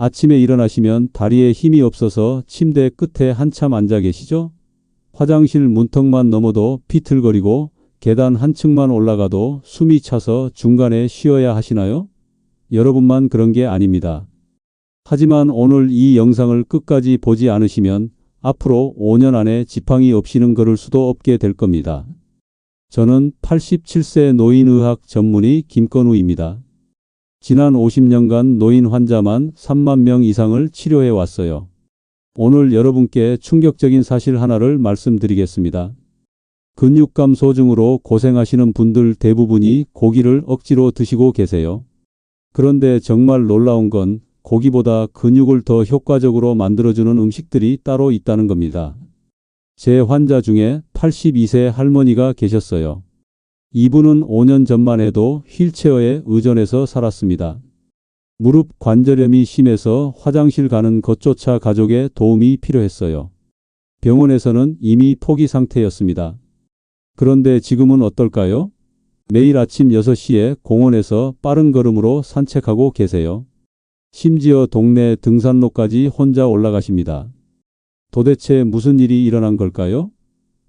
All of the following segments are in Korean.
아침에 일어나시면 다리에 힘이 없어서 침대 끝에 한참 앉아 계시죠? 화장실 문턱만 넘어도 비틀거리고 계단 한 층만 올라가도 숨이 차서 중간에 쉬어야 하시나요? 여러분만 그런 게 아닙니다. 하지만 오늘 이 영상을 끝까지 보지 않으시면 앞으로 5년 안에 지팡이 없이는 걸을 수도 없게 될 겁니다. 저는 87세 노인의학 전문의 김건우입니다. 지난 50년간 노인 환자만 3만 명 이상을 치료해 왔어요. 오늘 여러분께 충격적인 사실 하나를 말씀드리겠습니다. 근육감 소증으로 고생하시는 분들 대부분이 고기를 억지로 드시고 계세요. 그런데 정말 놀라운 건 고기보다 근육을 더 효과적으로 만들어주는 음식들이 따로 있다는 겁니다. 제 환자 중에 82세 할머니가 계셨어요. 이분은 5년 전만 해도 휠체어에 의존해서 살았습니다. 무릎 관절염이 심해서 화장실 가는 것조차 가족의 도움이 필요했어요. 병원에서는 이미 포기 상태였습니다. 그런데 지금은 어떨까요? 매일 아침 6시에 공원에서 빠른 걸음으로 산책하고 계세요. 심지어 동네 등산로까지 혼자 올라가십니다. 도대체 무슨 일이 일어난 걸까요?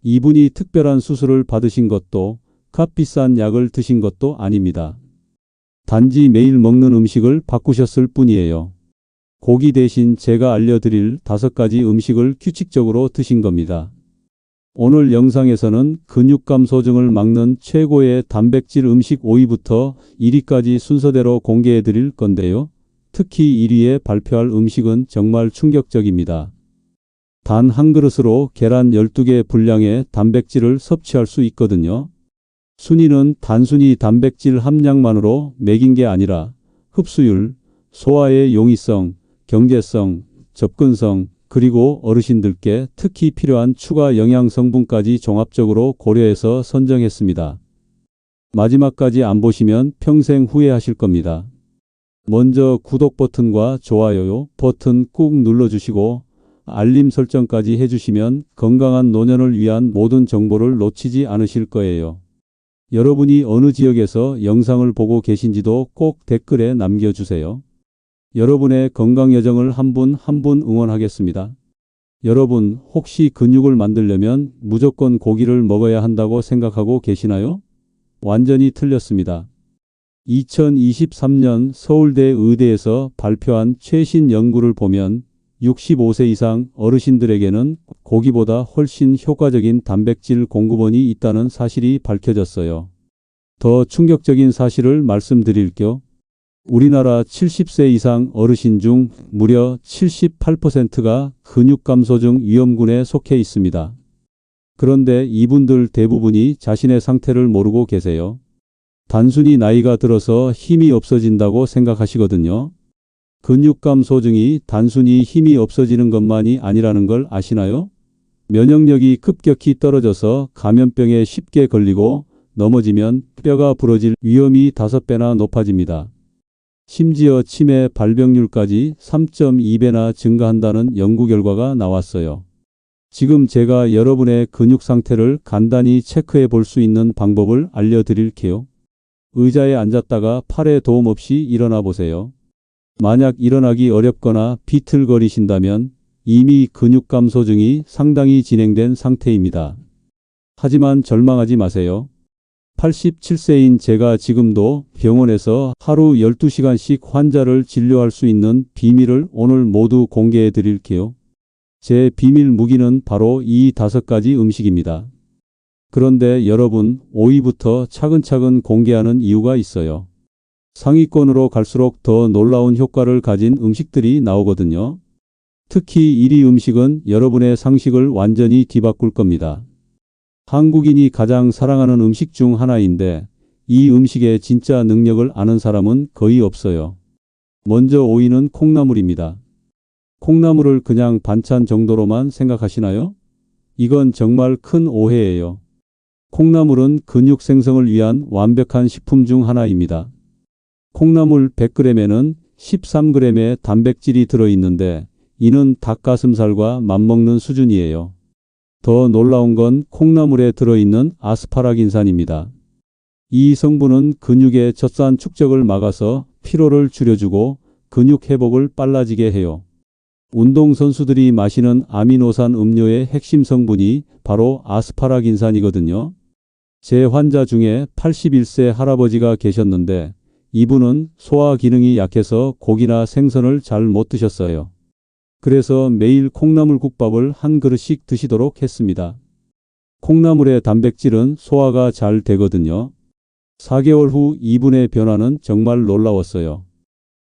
이분이 특별한 수술을 받으신 것도 값비싼 약을 드신 것도 아닙니다. 단지 매일 먹는 음식을 바꾸셨을 뿐이에요. 고기 대신 제가 알려드릴 5가지 음식을 규칙적으로 드신 겁니다. 오늘 영상에서는 근육감 소증을 막는 최고의 단백질 음식 5위부터 1위까지 순서대로 공개해 드릴 건데요. 특히 1위에 발표할 음식은 정말 충격적입니다. 단 한 그릇으로 계란 12개 분량의 단백질을 섭취할 수 있거든요. 순위는 단순히 단백질 함량만으로 매긴 게 아니라 흡수율, 소화의 용이성, 경제성, 접근성, 그리고 어르신들께 특히 필요한 추가 영양 성분까지 종합적으로 고려해서 선정했습니다. 마지막까지 안 보시면 평생 후회하실 겁니다. 먼저 구독 버튼과 좋아요 버튼 꾹 눌러주시고 알림 설정까지 해주시면 건강한 노년을 위한 모든 정보를 놓치지 않으실 거예요. 여러분이 어느 지역에서 영상을 보고 계신지도 꼭 댓글에 남겨주세요. 여러분의 건강 여정을 한 분 한 분 응원하겠습니다. 여러분, 혹시 근육을 만들려면 무조건 고기를 먹어야 한다고 생각하고 계시나요? 완전히 틀렸습니다. 2023년 서울대 의대에서 발표한 최신 연구를 보면 65세 이상 어르신들에게는 고기보다 훨씬 효과적인 단백질 공급원이 있다는 사실이 밝혀졌어요. 더 충격적인 사실을 말씀드릴게요. 우리나라 70세 이상 어르신 중 무려 78%가 근육감 소증 위험군에 속해 있습니다. 그런데 이분들 대부분이 자신의 상태를 모르고 계세요. 단순히 나이가 들어서 힘이 없어진다고 생각하시거든요. 근육감 소증이 단순히 힘이 없어지는 것만이 아니라는 걸 아시나요? 면역력이 급격히 떨어져서 감염병에 쉽게 걸리고 넘어지면 뼈가 부러질 위험이 5배나 높아집니다. 심지어 치매 발병률까지 3.2배나 증가한다는 연구 결과가 나왔어요. 지금 제가 여러분의 근육 상태를 간단히 체크해 볼 수 있는 방법을 알려드릴게요. 의자에 앉았다가 팔에 도움 없이 일어나 보세요. 만약 일어나기 어렵거나 비틀거리신다면 이미 근육감 소증이 상당히 진행된 상태입니다. 하지만 절망하지 마세요. 87세인 제가 지금도 병원에서 하루 12시간씩 환자를 진료할 수 있는 비밀을 오늘 모두 공개해 드릴게요. 제 비밀 무기는 바로 이 5가지 음식입니다. 그런데 여러분, 5위부터 차근차근 공개하는 이유가 있어요. 상위권으로 갈수록 더 놀라운 효과를 가진 음식들이 나오거든요. 특히 1위 음식은 여러분의 상식을 완전히 뒤바꿀 겁니다. 한국인이 가장 사랑하는 음식 중 하나인데 이 음식의 진짜 능력을 아는 사람은 거의 없어요. 먼저 5위는 콩나물입니다. 콩나물을 그냥 반찬 정도로만 생각하시나요? 이건 정말 큰 오해예요. 콩나물은 근육 생성을 위한 완벽한 식품 중 하나입니다. 콩나물 100g에는 13g의 단백질이 들어있는데 이는 닭가슴살과 맞먹는 수준이에요. 더 놀라운 건 콩나물에 들어있는 아스파라긴산입니다. 이 성분은 근육의 젖산 축적을 막아서 피로를 줄여주고 근육 회복을 빨라지게 해요. 운동선수들이 마시는 아미노산 음료의 핵심 성분이 바로 아스파라긴산이거든요. 제 환자 중에 81세 할아버지가 계셨는데 이분은 소화 기능이 약해서 고기나 생선을 잘 못 드셨어요. 그래서 매일 콩나물국밥을 한 그릇씩 드시도록 했습니다. 콩나물의 단백질은 소화가 잘 되거든요. 4개월 후 이분의 변화는 정말 놀라웠어요.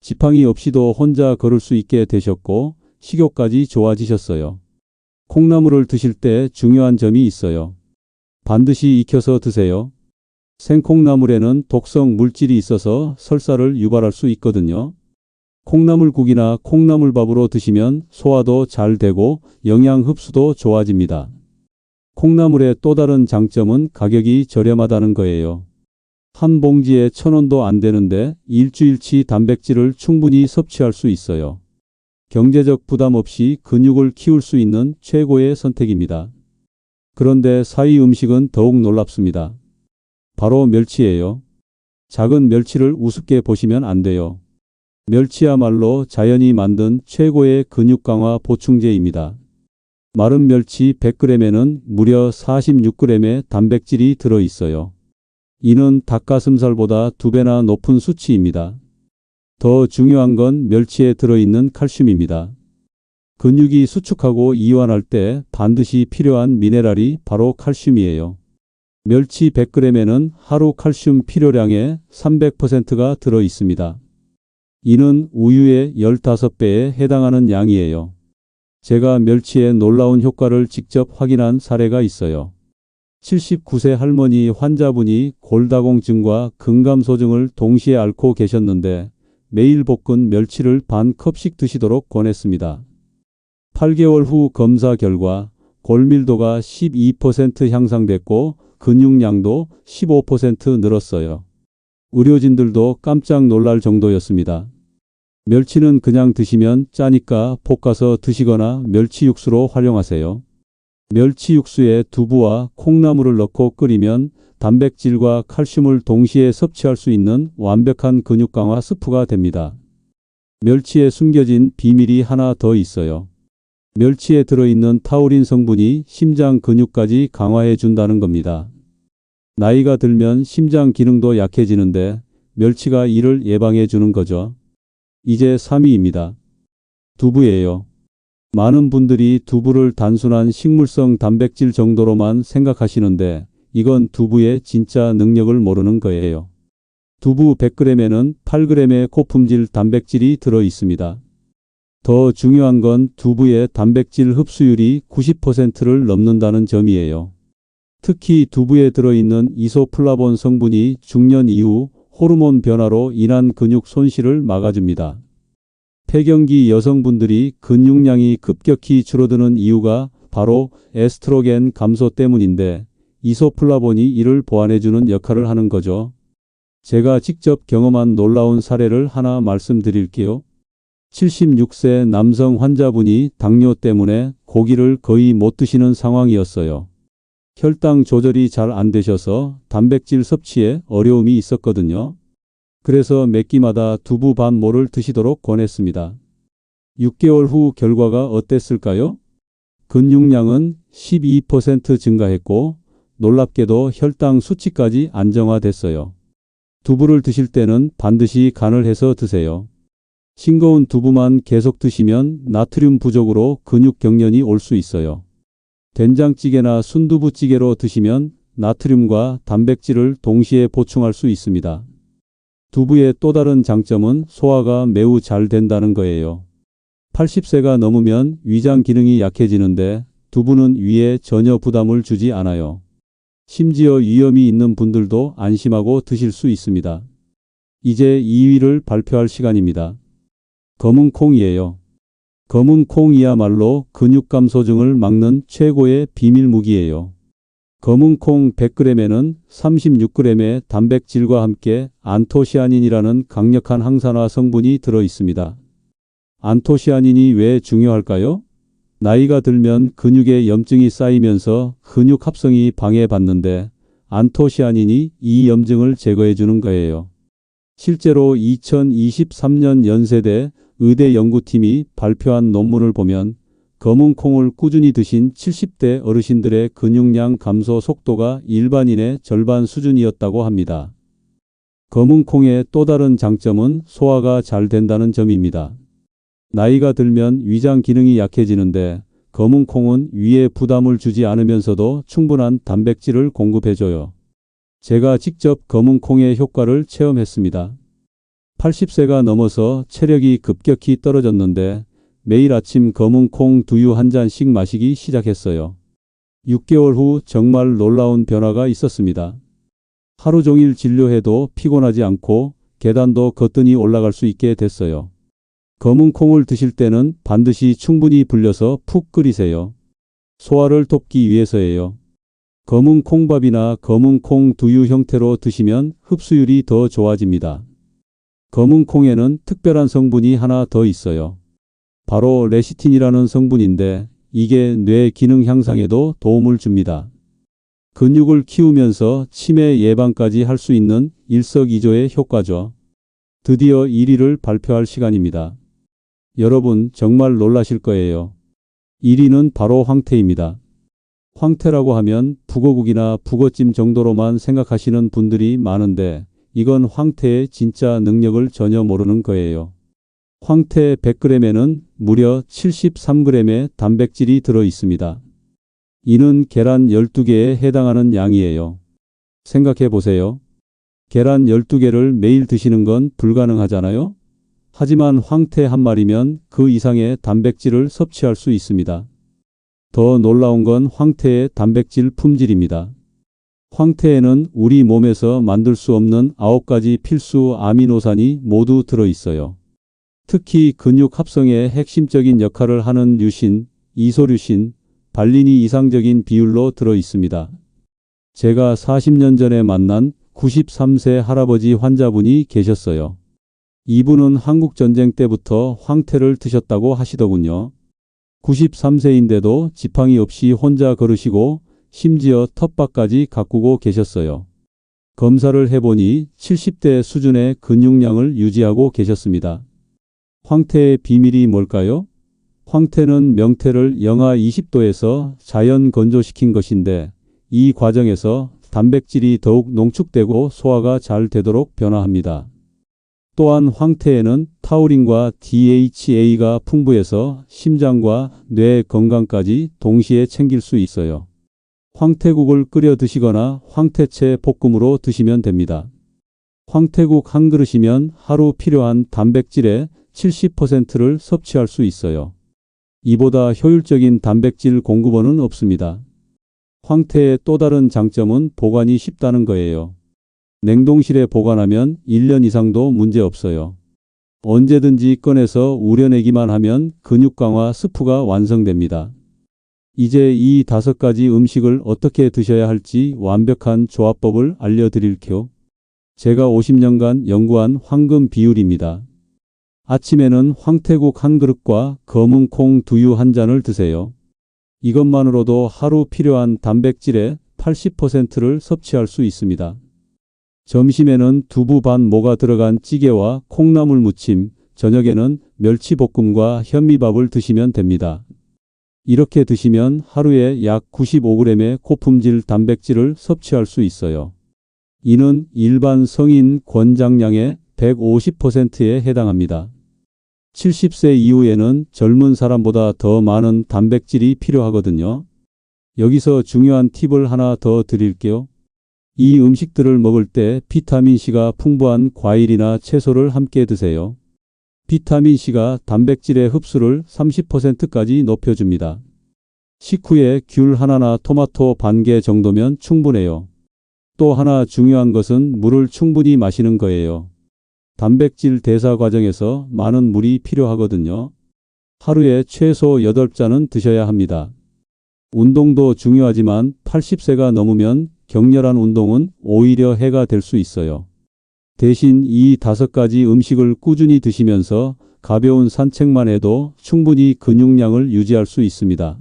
지팡이 없이도 혼자 걸을 수 있게 되셨고 식욕까지 좋아지셨어요. 콩나물을 드실 때 중요한 점이 있어요. 반드시 익혀서 드세요. 생콩나물에는 독성 물질이 있어서 설사를 유발할 수 있거든요. 콩나물국이나 콩나물밥으로 드시면 소화도 잘 되고 영양 흡수도 좋아집니다. 콩나물의 또 다른 장점은 가격이 저렴하다는 거예요. 한 봉지에 1,000원도 안 되는데 일주일치 단백질을 충분히 섭취할 수 있어요. 경제적 부담 없이 근육을 키울 수 있는 최고의 선택입니다. 그런데 사위 음식은 더욱 놀랍습니다. 바로 멸치예요. 작은 멸치를 우습게 보시면 안 돼요. 멸치야말로 자연이 만든 최고의 근육 강화 보충제입니다. 마른 멸치 100g에는 무려 46g의 단백질이 들어 있어요. 이는 닭가슴살보다 2배나 높은 수치입니다. 더 중요한 건 멸치에 들어있는 칼슘입니다. 근육이 수축하고 이완할 때 반드시 필요한 미네랄이 바로 칼슘이에요. 멸치 100g에는 하루 칼슘 필요량의 300%가 들어 있습니다. 이는 우유의 15배에 해당하는 양이에요. 제가 멸치의 놀라운 효과를 직접 확인한 사례가 있어요. 79세 할머니 환자분이 골다공증과 근감소증을 동시에 앓고 계셨는데 매일 볶은 멸치를 반 컵씩 드시도록 권했습니다. 8개월 후 검사 결과 골밀도가 12% 향상됐고 근육량도 15% 늘었어요. 의료진들도 깜짝 놀랄 정도였습니다. 멸치는 그냥 드시면 짜니까 볶아서 드시거나 멸치 육수로 활용하세요. 멸치 육수에 두부와 콩나물을 넣고 끓이면 단백질과 칼슘을 동시에 섭취할 수 있는 완벽한 근육 강화 스프가 됩니다. 멸치에 숨겨진 비밀이 하나 더 있어요. 멸치에 들어있는 타우린 성분이 심장 근육까지 강화해 준다는 겁니다. 나이가 들면 심장 기능도 약해지는데 멸치가 이를 예방해 주는 거죠. 이제 3위입니다. 두부예요. 많은 분들이 두부를 단순한 식물성 단백질 정도로만 생각하시는데 이건 두부의 진짜 능력을 모르는 거예요. 두부 100g에는 8g의 고품질 단백질이 들어 있습니다. 더 중요한 건 두부의 단백질 흡수율이 90%를 넘는다는 점이에요. 특히 두부에 들어있는 이소플라본 성분이 중년 이후 호르몬 변화로 인한 근육 손실을 막아줍니다. 폐경기 여성분들이 근육량이 급격히 줄어드는 이유가 바로 에스트로겐 감소 때문인데 이소플라본이 이를 보완해주는 역할을 하는 거죠. 제가 직접 경험한 놀라운 사례를 하나 말씀드릴게요. 76세 남성 환자분이 당뇨 때문에 고기를 거의 못 드시는 상황이었어요. 혈당 조절이 잘 안 되셔서 단백질 섭취에 어려움이 있었거든요. 그래서 몇 끼마다 두부 반 모를 드시도록 권했습니다. 6개월 후 결과가 어땠을까요? 근육량은 12% 증가했고 놀랍게도 혈당 수치까지 안정화됐어요. 두부를 드실 때는 반드시 간을 해서 드세요. 싱거운 두부만 계속 드시면 나트륨 부족으로 근육 경련이 올 수 있어요. 된장찌개나 순두부찌개로 드시면 나트륨과 단백질을 동시에 보충할 수 있습니다. 두부의 또 다른 장점은 소화가 매우 잘 된다는 거예요. 80세가 넘으면 위장 기능이 약해지는데 두부는 위에 전혀 부담을 주지 않아요. 심지어 위염이 있는 분들도 안심하고 드실 수 있습니다. 이제 2위를 발표할 시간입니다. 검은 콩이에요. 검은 콩이야말로 근육 감소증을 막는 최고의 비밀 무기예요. 검은 콩 100g에는 36g의 단백질과 함께 안토시아닌이라는 강력한 항산화 성분이 들어 있습니다. 안토시아닌이 왜 중요할까요? 나이가 들면 근육에 염증이 쌓이면서 근육 합성이 방해받는데 안토시아닌이 이 염증을 제거해 주는 거예요. 실제로 2023년 연세대 의대 연구팀이 발표한 논문을 보면 검은 콩을 꾸준히 드신 70대 어르신들의 근육량 감소 속도가 일반인의 절반 수준이었다고 합니다. 검은 콩의 또 다른 장점은 소화가 잘 된다는 점입니다. 나이가 들면 위장 기능이 약해지는데 검은 콩은 위에 부담을 주지 않으면서도 충분한 단백질을 공급해줘요. 제가 직접 검은 콩의 효과를 체험했습니다. 80세가 넘어서 체력이 급격히 떨어졌는데 매일 아침 검은 콩 두유 한 잔씩 마시기 시작했어요. 6개월 후 정말 놀라운 변화가 있었습니다. 하루 종일 진료해도 피곤하지 않고 계단도 거뜬히 올라갈 수 있게 됐어요. 검은 콩을 드실 때는 반드시 충분히 불려서 푹 끓이세요. 소화를 돕기 위해서예요. 검은 콩밥이나 검은 콩 두유 형태로 드시면 흡수율이 더 좋아집니다. 검은 콩에는 특별한 성분이 하나 더 있어요. 바로 레시틴이라는 성분인데 이게 뇌 기능 향상에도 도움을 줍니다. 근육을 키우면서 치매 예방까지 할 수 있는 일석이조의 효과죠. 드디어 1위를 발표할 시간입니다. 여러분 정말 놀라실 거예요. 1위는 바로 황태입니다. 황태라고 하면 북어국이나 북어찜 정도로만 생각하시는 분들이 많은데 이건 황태의 진짜 능력을 전혀 모르는 거예요. 황태 100g에는 무려 73g의 단백질이 들어 있습니다. 이는 계란 12개에 해당하는 양이에요. 생각해 보세요. 계란 12개를 매일 드시는 건 불가능하잖아요? 하지만 황태 한 마리면 그 이상의 단백질을 섭취할 수 있습니다. 더 놀라운 건 황태의 단백질 품질입니다. 황태에는 우리 몸에서 만들 수 없는 9가지 필수 아미노산이 모두 들어 있어요. 특히 근육 합성에 핵심적인 역할을 하는 류신, 이소류신, 발린이 이상적인 비율로 들어 있습니다. 제가 40년 전에 만난 93세 할아버지 환자분이 계셨어요. 이분은 한국전쟁 때부터 황태를 드셨다고 하시더군요. 93세인데도 지팡이 없이 혼자 걸으시고 심지어 텃밭까지 가꾸고 계셨어요. 검사를 해보니 70대 수준의 근육량을 유지하고 계셨습니다. 황태의 비밀이 뭘까요? 황태는 명태를 영하 20도에서 자연 건조시킨 것인데 이 과정에서 단백질이 더욱 농축되고 소화가 잘 되도록 변화합니다. 또한 황태에는 타우린과 DHA가 풍부해서 심장과 뇌 건강까지 동시에 챙길 수 있어요. 황태국을 끓여 드시거나 황태채 볶음으로 드시면 됩니다. 황태국 한 그릇이면 하루 필요한 단백질의 70%를 섭취할 수 있어요. 이보다 효율적인 단백질 공급원은 없습니다. 황태의 또 다른 장점은 보관이 쉽다는 거예요. 냉동실에 보관하면 1년 이상도 문제 없어요. 언제든지 꺼내서 우려내기만 하면 근육 강화 스프가 완성됩니다. 이제 이 5가지 음식을 어떻게 드셔야 할지 완벽한 조합법을 알려드릴게요. 제가 50년간 연구한 황금 비율입니다. 아침에는 황태국 한 그릇과 검은 콩 두유 한 잔을 드세요. 이것만으로도 하루 필요한 단백질의 80%를 섭취할 수 있습니다. 점심에는 두부 반 모가 들어간 찌개와 콩나물 무침, 저녁에는 멸치볶음과 현미밥을 드시면 됩니다. 이렇게 드시면 하루에 약 95g의 고품질 단백질을 섭취할 수 있어요. 이는 일반 성인 권장량의 150%에 해당합니다. 70세 이후에는 젊은 사람보다 더 많은 단백질이 필요하거든요. 여기서 중요한 팁을 하나 더 드릴게요. 이 음식들을 먹을 때 비타민C가 풍부한 과일이나 채소를 함께 드세요. 비타민C가 단백질의 흡수를 30%까지 높여줍니다. 식후에 귤 하나나 토마토 반 개 정도면 충분해요. 또 하나 중요한 것은 물을 충분히 마시는 거예요. 단백질 대사 과정에서 많은 물이 필요하거든요. 하루에 최소 8잔은 드셔야 합니다. 운동도 중요하지만 80세가 넘으면 격렬한 운동은 오히려 해가 될 수 있어요. 대신 이 5가지 음식을 꾸준히 드시면서 가벼운 산책만 해도 충분히 근육량을 유지할 수 있습니다.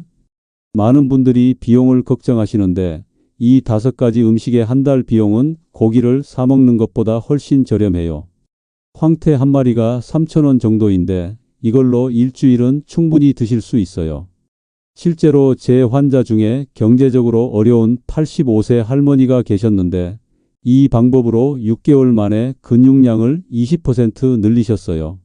많은 분들이 비용을 걱정하시는데 이 5가지 음식의 한 달 비용은 고기를 사 먹는 것보다 훨씬 저렴해요. 황태 한 마리가 3,000원 정도인데 이걸로 일주일은 충분히 드실 수 있어요. 실제로 제 환자 중에 경제적으로 어려운 85세 할머니가 계셨는데 이 방법으로 6개월 만에 근육량을 20% 늘리셨어요.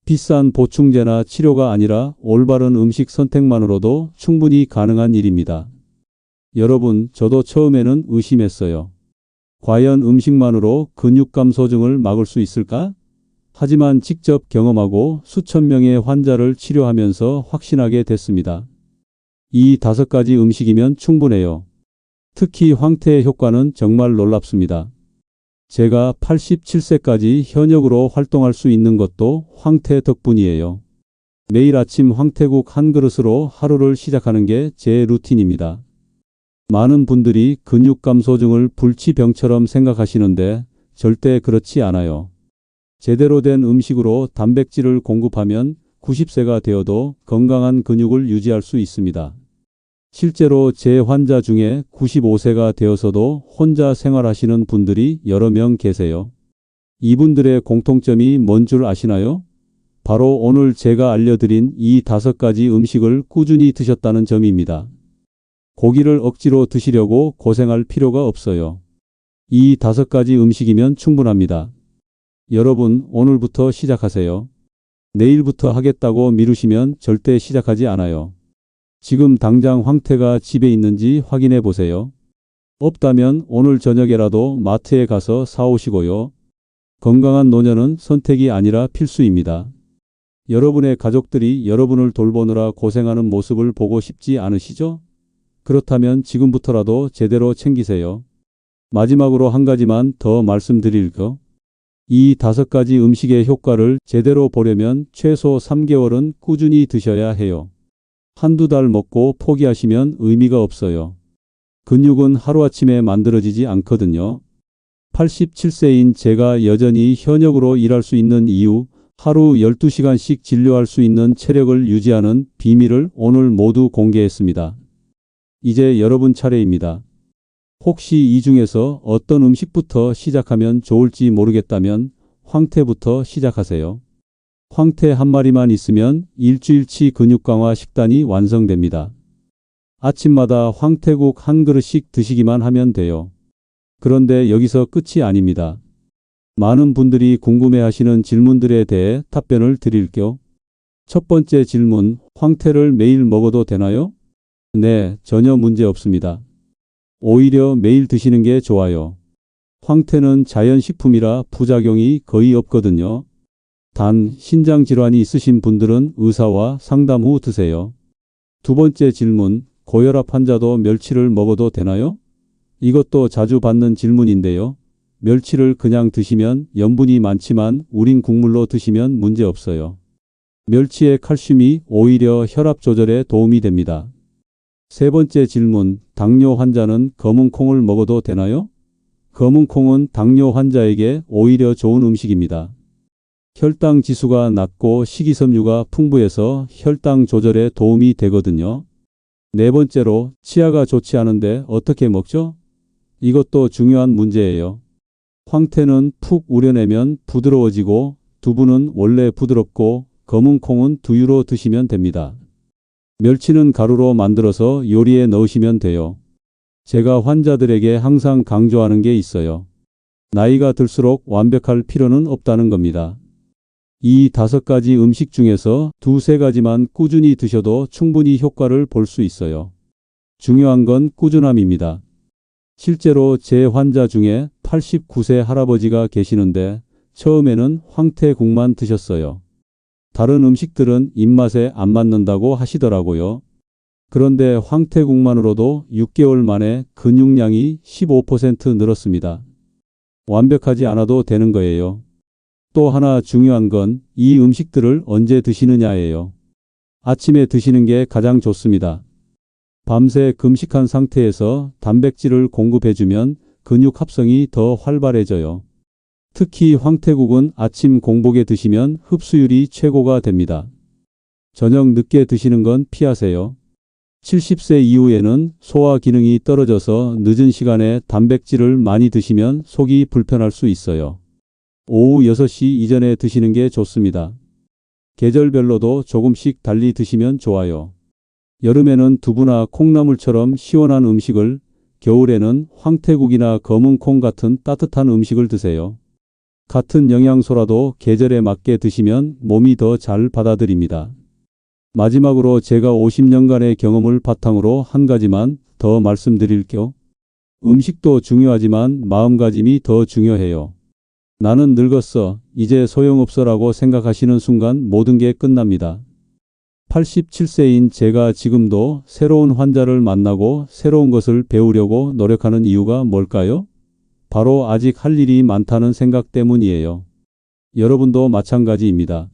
비싼 보충제나 치료가 아니라 올바른 음식 선택만으로도 충분히 가능한 일입니다. 여러분, 저도 처음에는 의심했어요. 과연 음식만으로 근육 감소증을 막을 수 있을까? 하지만 직접 경험하고 수천 명의 환자를 치료하면서 확신하게 됐습니다. 이 5가지 음식이면 충분해요. 특히 황태의 효과는 정말 놀랍습니다. 제가 87세까지 현역으로 활동할 수 있는 것도 황태 덕분이에요. 매일 아침 황태국 한 그릇으로 하루를 시작하는 게 제 루틴입니다. 많은 분들이 근육 감소증을 불치병처럼 생각하시는데 절대 그렇지 않아요. 제대로 된 음식으로 단백질을 공급하면 90세가 되어도 건강한 근육을 유지할 수 있습니다. 실제로 제 환자 중에 95세가 되어서도 혼자 생활하시는 분들이 여러 명 계세요. 이분들의 공통점이 뭔 줄 아시나요? 바로 오늘 제가 알려드린 이 5가지 음식을 꾸준히 드셨다는 점입니다. 고기를 억지로 드시려고 고생할 필요가 없어요. 이 5가지 음식이면 충분합니다. 여러분, 오늘부터 시작하세요. 내일부터 하겠다고 미루시면 절대 시작하지 않아요. 지금 당장 황태가 집에 있는지 확인해 보세요. 없다면 오늘 저녁에라도 마트에 가서 사오시고요. 건강한 노년은 선택이 아니라 필수입니다. 여러분의 가족들이 여러분을 돌보느라 고생하는 모습을 보고 싶지 않으시죠? 그렇다면 지금부터라도 제대로 챙기세요. 마지막으로 한 가지만 더 말씀드릴게요. 이 5가지 음식의 효과를 제대로 보려면 최소 3개월은 꾸준히 드셔야 해요. 한두 달 먹고 포기하시면 의미가 없어요. 근육은 하루아침에 만들어지지 않거든요. 87세인 제가 여전히 현역으로 일할 수 있는 이유, 하루 12시간씩 진료할 수 있는 체력을 유지하는 비밀을 오늘 모두 공개했습니다. 이제 여러분 차례입니다. 혹시 이 중에서 어떤 음식부터 시작하면 좋을지 모르겠다면 황태부터 시작하세요. 황태 한 마리만 있으면 일주일치 근육 강화 식단이 완성됩니다. 아침마다 황태국 한 그릇씩 드시기만 하면 돼요. 그런데 여기서 끝이 아닙니다. 많은 분들이 궁금해하시는 질문들에 대해 답변을 드릴게요. 첫 번째 질문, 황태를 매일 먹어도 되나요? 네, 전혀 문제 없습니다. 오히려 매일 드시는 게 좋아요. 황태는 자연식품이라 부작용이 거의 없거든요. 단, 신장질환이 있으신 분들은 의사와 상담 후 드세요. 두 번째 질문, 고혈압 환자도 멸치를 먹어도 되나요? 이것도 자주 받는 질문인데요. 멸치를 그냥 드시면 염분이 많지만 우린 국물로 드시면 문제 없어요. 멸치의 칼슘이 오히려 혈압 조절에 도움이 됩니다. 세 번째 질문, 당뇨 환자는 검은 콩을 먹어도 되나요? 검은 콩은 당뇨 환자에게 오히려 좋은 음식입니다. 혈당 지수가 낮고 식이섬유가 풍부해서 혈당 조절에 도움이 되거든요. 네 번째로, 치아가 좋지 않은데 어떻게 먹죠? 이것도 중요한 문제예요. 황태는 푹 우려내면 부드러워지고 두부는 원래 부드럽고 검은 콩은 두유로 드시면 됩니다. 멸치는 가루로 만들어서 요리에 넣으시면 돼요. 제가 환자들에게 항상 강조하는 게 있어요. 나이가 들수록 완벽할 필요는 없다는 겁니다. 이 5가지 음식 중에서 2-3가지만 꾸준히 드셔도 충분히 효과를 볼 수 있어요. 중요한 건 꾸준함입니다. 실제로 제 환자 중에 89세 할아버지가 계시는데 처음에는 황태국만 드셨어요. 다른 음식들은 입맛에 안 맞는다고 하시더라고요. 그런데 황태국만으로도 6개월 만에 근육량이 15% 늘었습니다. 완벽하지 않아도 되는 거예요. 또 하나 중요한 건 이 음식들을 언제 드시느냐예요. 아침에 드시는 게 가장 좋습니다. 밤새 금식한 상태에서 단백질을 공급해주면 근육 합성이 더 활발해져요. 특히 황태국은 아침 공복에 드시면 흡수율이 최고가 됩니다. 저녁 늦게 드시는 건 피하세요. 70세 이후에는 소화 기능이 떨어져서 늦은 시간에 단백질을 많이 드시면 속이 불편할 수 있어요. 오후 6시 이전에 드시는 게 좋습니다. 계절별로도 조금씩 달리 드시면 좋아요. 여름에는 두부나 콩나물처럼 시원한 음식을, 겨울에는 황태국이나 검은 콩 같은 따뜻한 음식을 드세요. 같은 영양소라도 계절에 맞게 드시면 몸이 더 잘 받아들입니다. 마지막으로 제가 50년간의 경험을 바탕으로 한 가지만 더 말씀드릴게요. 음식도 중요하지만 마음가짐이 더 중요해요. 나는 늙었어, 이제 소용없어라고 생각하시는 순간 모든 게 끝납니다. 87세인 제가 지금도 새로운 환자를 만나고 새로운 것을 배우려고 노력하는 이유가 뭘까요? 바로 아직 할 일이 많다는 생각 때문이에요. 여러분도 마찬가지입니다.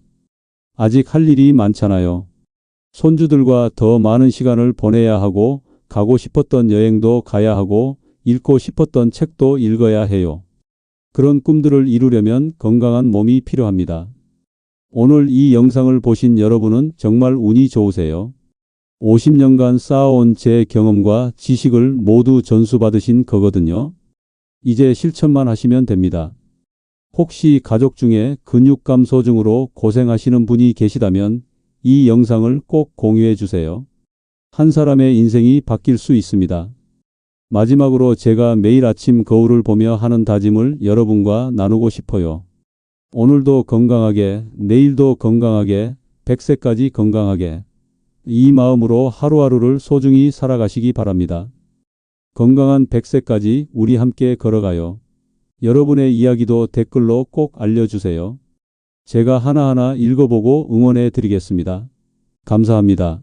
아직 할 일이 많잖아요. 손주들과 더 많은 시간을 보내야 하고, 가고 싶었던 여행도 가야 하고, 읽고 싶었던 책도 읽어야 해요. 그런 꿈들을 이루려면 건강한 몸이 필요합니다. 오늘 이 영상을 보신 여러분은 정말 운이 좋으세요. 50년간 쌓아온 제 경험과 지식을 모두 전수받으신 거거든요. 이제 실천만 하시면 됩니다. 혹시 가족 중에 근육 감소증으로 고생하시는 분이 계시다면 이 영상을 꼭 공유해 주세요. 한 사람의 인생이 바뀔 수 있습니다. 마지막으로 제가 매일 아침 거울을 보며 하는 다짐을 여러분과 나누고 싶어요. 오늘도 건강하게, 내일도 건강하게, 100세까지 건강하게. 이 마음으로 하루하루를 소중히 살아가시기 바랍니다. 건강한 100세까지 우리 함께 걸어가요. 여러분의 이야기도 댓글로 꼭 알려주세요. 제가 하나하나 읽어보고 응원해 드리겠습니다. 감사합니다.